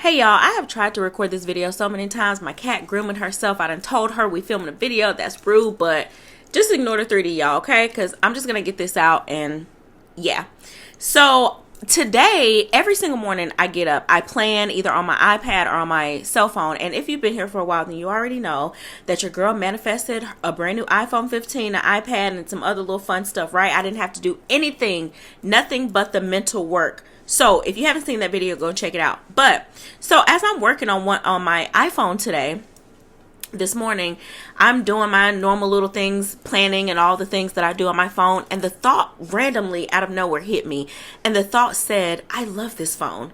Hey y'all, I have tried to record this video so many times. My cat grooming herself. I done told her we filming a video. That's rude, but just ignore the 3D, y'all, okay? Because I'm just going to get this out and yeah. So today, every single morning I get up, I plan either on my iPad or on my cell phone. And if you've been here for a while, then you already know that your girl manifested a brand new iPhone 15, an iPad, and some other little fun stuff, right? I didn't have to do anything, nothing but the mental work. So if you haven't seen that video, go check it out. But so as I'm working on my iPhone today, this morning, I'm doing my normal little things, planning and all the things that I do on my phone. And the thought randomly out of nowhere hit me. And the thought said, I love this phone.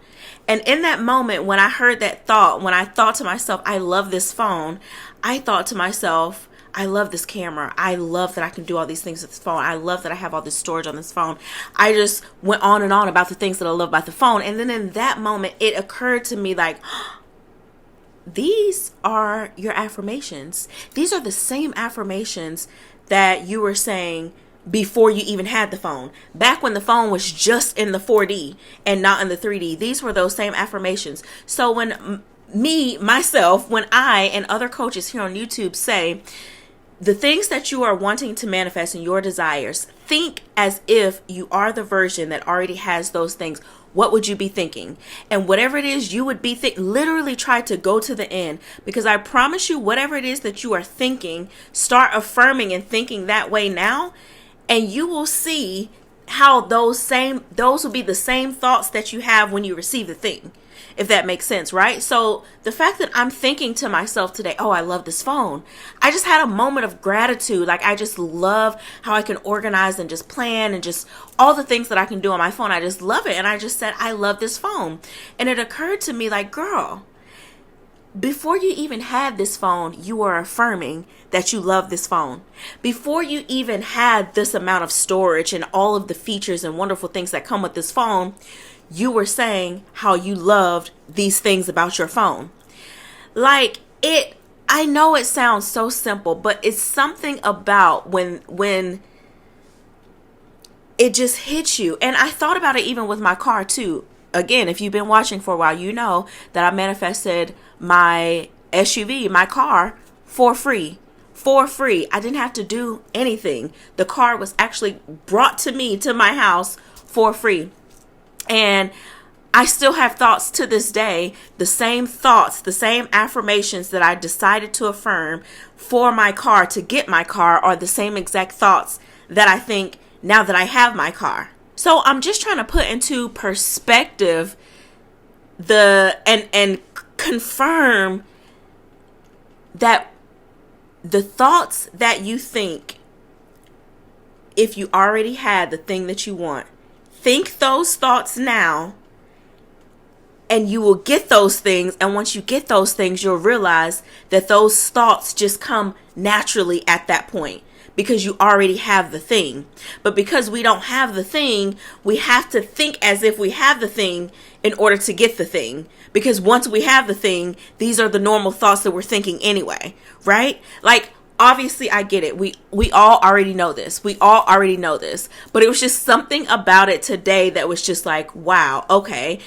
And in that moment, when I heard that thought, when I thought to myself, I love this phone, I thought to myself, I love this camera. I love that I can do all these things with this phone. I love that I have all this storage on this phone. I just went on and on about the things that I love about the phone. And then in that moment, it occurred to me like, these are your affirmations. These are the same affirmations that you were saying before you even had the phone. Back when the phone was just in the 4D and not in the 3D. These were those same affirmations. So when myself, when I and other coaches here on YouTube say, the things that you are wanting to manifest in your desires, think as if you are the version that already has those things. What would you be thinking? And whatever it is you would be literally try to go to the end, because I promise you, whatever it is that you are thinking, start affirming and thinking that way now, and you will see how those will be the same thoughts that you have when you receive the thing. If that makes sense, right? So the fact that I'm thinking to myself today, oh, I love this phone. I just had a moment of gratitude. Like, I just love how I can organize and just plan and just all the things that I can do on my phone. I just love it. And I just said, I love this phone. And it occurred to me like, girl, before you even had this phone, you were affirming that you love this phone. Before you even had this amount of storage and all of the features and wonderful things that come with this phone, you were saying how you loved these things about your phone. Like, I know it sounds so simple, but it's something about when it just hits you. And I thought about it even with my car too. Again, if you've been watching for a while, you know that I manifested my SUV, my car, for free. For free. I didn't have to do anything. The car was actually brought to me, to my house, for free. And I still have thoughts to this day, the same thoughts, the same affirmations that I decided to affirm for my car, to get my car, are the same exact thoughts that I think now that I have my car. So I'm just trying to put into perspective and confirm that the thoughts that you think, if you already had the thing that you want, think those thoughts now, and you will get those things. And once you get those things, you'll realize that those thoughts just come naturally at that point, because you already have the thing. But because we don't have the thing, we have to think as if we have the thing in order to get the thing. Because once we have the thing, these are the normal thoughts that we're thinking anyway, right? Like, obviously, I get it. We all already know this. We all already know this. But it was just something about it today that was just like, wow, okay.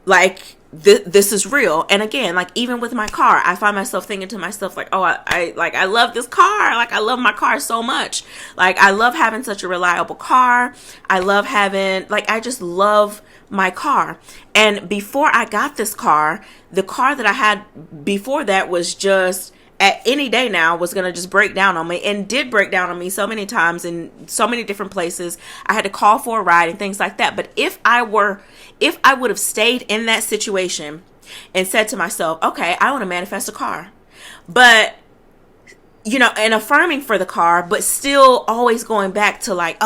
Like, this is real. And again, like, even with my car, I find myself thinking to myself, like, oh, I love this car. Like, I love my car so much. Like, I love having such a reliable car. I love having, like, I just love my car. And before I got this car, the car that I had before that was just, at any day now, was going to just break down on me, and did break down on me so many times in so many different places. I had to call for a ride and things like that. But if I would have stayed in that situation and said to myself, okay, I want to manifest a car, but and affirming for the car, but still always going back to like,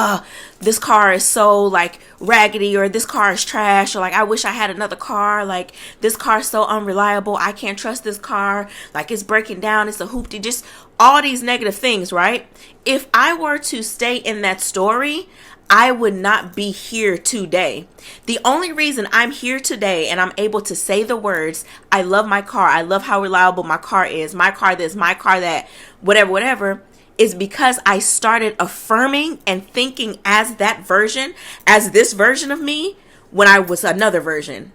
this car is so like raggedy, or this car is trash, or like, I wish I had another car, like this car is so unreliable, I can't trust this car, like it's breaking down, it's a hoopty, just all these negative things, right? If I were to stay in that story, I would not be here today. The only reason I'm here today and I'm able to say the words, I love my car, I love how reliable my car is, my car this, my car that, whatever, is because I started affirming and thinking as this version of me when I was another version.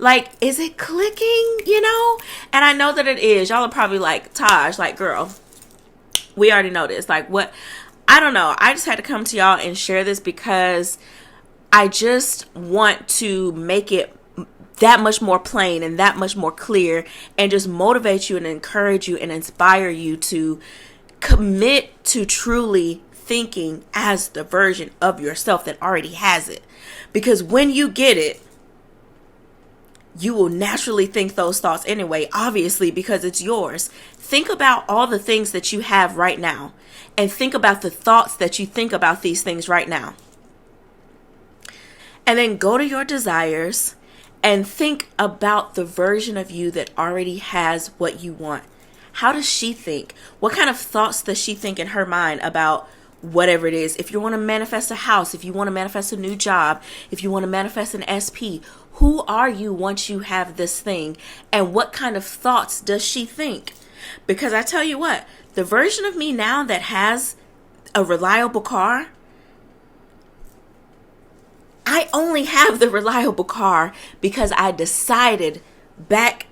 Like, is it clicking, you know? And I know that it is. Y'all are probably like, Taj, like, girl, we already know this. Like, what? I don't know. I just had to come to y'all and share this because I just want to make it that much more plain and that much more clear, and just motivate you and encourage you and inspire you to commit to truly thinking as the version of yourself that already has it. Because when you get it, you will naturally think those thoughts anyway, obviously, because it's yours. Think about all the things that you have right now, and think about the thoughts that you think about these things right now. And then go to your desires and think about the version of you that already has what you want. How does she think? What kind of thoughts does she think in her mind about whatever it is? If you want to manifest a house, if you want to manifest a new job, if you want to manifest an SP, who are you once you have this thing? And what kind of thoughts does she think? Because I tell you what, the version of me now that has a reliable car, I only have the reliable car because I decided back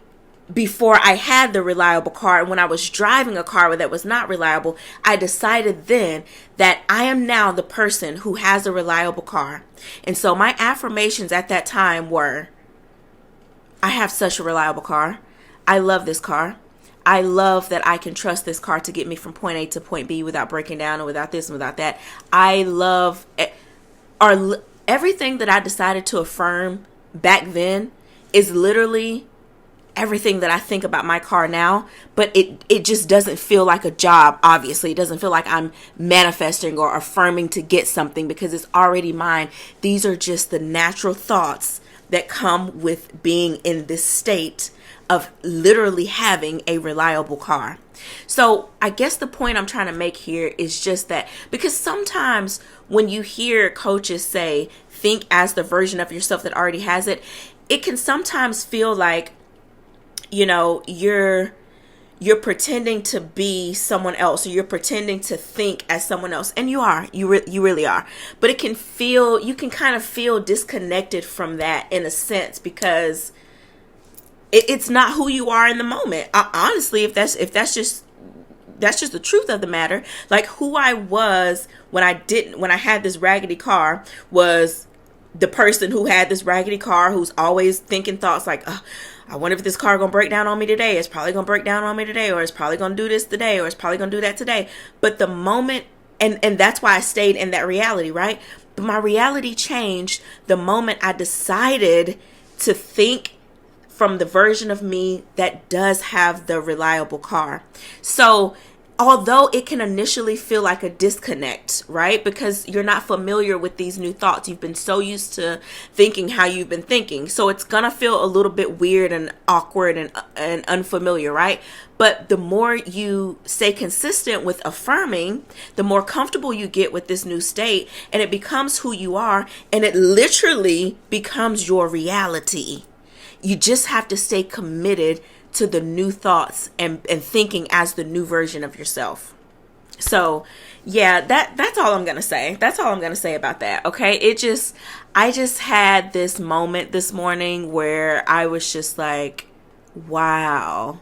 before I had the reliable car, and when I was driving a car that was not reliable, I decided then that I am now the person who has a reliable car. And so my affirmations at that time were, I have such a reliable car. I love this car. I love that I can trust this car to get me from point A to point B without breaking down and without this and without that. I love everything that I decided to affirm back then is literally everything that I think about my car now, but it just doesn't feel like a job. Obviously, it doesn't feel like I'm manifesting or affirming to get something because it's already mine. These are just the natural thoughts that come with being in this state of literally having a reliable car. So I guess the point I'm trying to make here is just that, because sometimes when you hear coaches say, think as the version of yourself that already has it, it can sometimes feel like, you know, you're pretending to be someone else, or you're pretending to think as someone else. And you are, you really are. But you can kind of feel disconnected from that in a sense, because it's not who you are in the moment. Honestly, if that's just the truth of the matter. Like, who I was when I had this raggedy car was the person who had this raggedy car, who's always thinking thoughts like, I wonder if this car gonna break down on me today. It's probably gonna break down on me today, or it's probably gonna do this today, or it's probably gonna do that today. But the moment, and that's why I stayed in that reality, right? But my reality changed the moment I decided to think from the version of me that does have the reliable car. So although it can initially feel like a disconnect, right? Because you're not familiar with these new thoughts. You've been so used to thinking how you've been thinking. So it's going to feel a little bit weird and awkward and unfamiliar, right? But the more you stay consistent with affirming, the more comfortable you get with this new state, and it becomes who you are, and it literally becomes your reality. You just have to stay committed to the new thoughts and thinking as the new version of yourself. So yeah, that's all I'm going to say. That's all I'm going to say about that. Okay. I just had this moment this morning where I was just like, wow.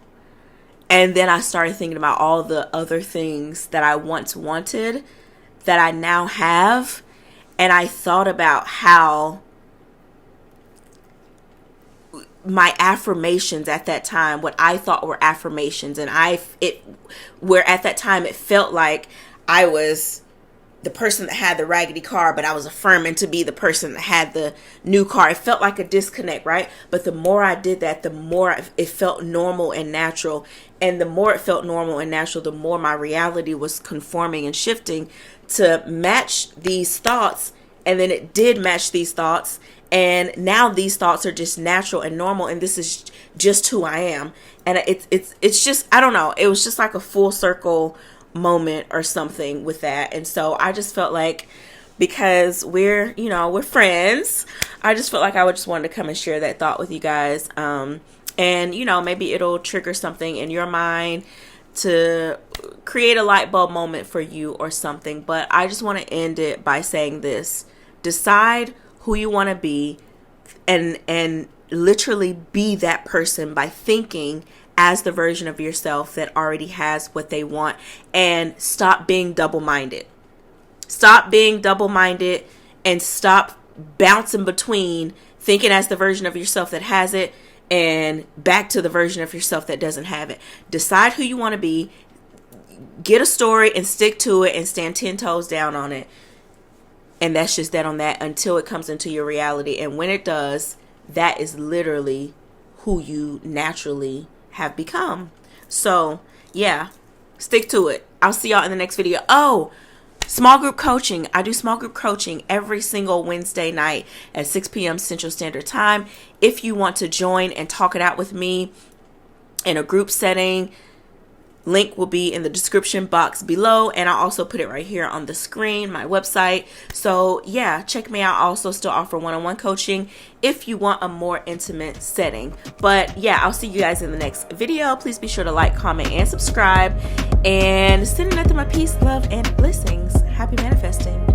And then I started thinking about all the other things that I once wanted that I now have. And I thought about how my affirmations at that time, what I thought were affirmations, and where at that time it felt like I was the person that had the raggedy car, but I was affirming to be the person that had the new car. It felt like a disconnect, right? But the more I did that, the more it felt normal and natural. And the more it felt normal and natural, the more my reality was conforming and shifting to match these thoughts. And then it did match these thoughts. And now these thoughts are just natural and normal. And this is just who I am. And it's just, I don't know. It was just like a full circle moment or something with that. And so I just felt like, because we're friends, I just felt like I would just wanted to come and share that thought with you guys. And maybe it'll trigger something in your mind to create a light bulb moment for you or something. But I just want to end it by saying this: decide who you want to be, and literally be that person by thinking as the version of yourself that already has what they want, and stop being double-minded. Stop being double-minded and stop bouncing between thinking as the version of yourself that has it and back to the version of yourself that doesn't have it. Decide who you want to be. Get a story and stick to it and stand 10 toes down on it. And that's just that on that until it comes into your reality. And when it does, that is literally who you naturally have become. So, yeah, stick to it. I'll see y'all in the next video. Oh, small group coaching. I do small group coaching every single Wednesday night at 6 p.m. Central Standard Time. If you want to join and talk it out with me in a group setting, link will be in the description box below, and I'll also put it right here on the screen, my website. So yeah, check me out. I also still offer one-on-one coaching if you want a more intimate setting. But yeah, I'll see you guys in the next video. Please be sure to like, comment, and subscribe. And sending nothing but peace, love, and blessings. Happy manifesting.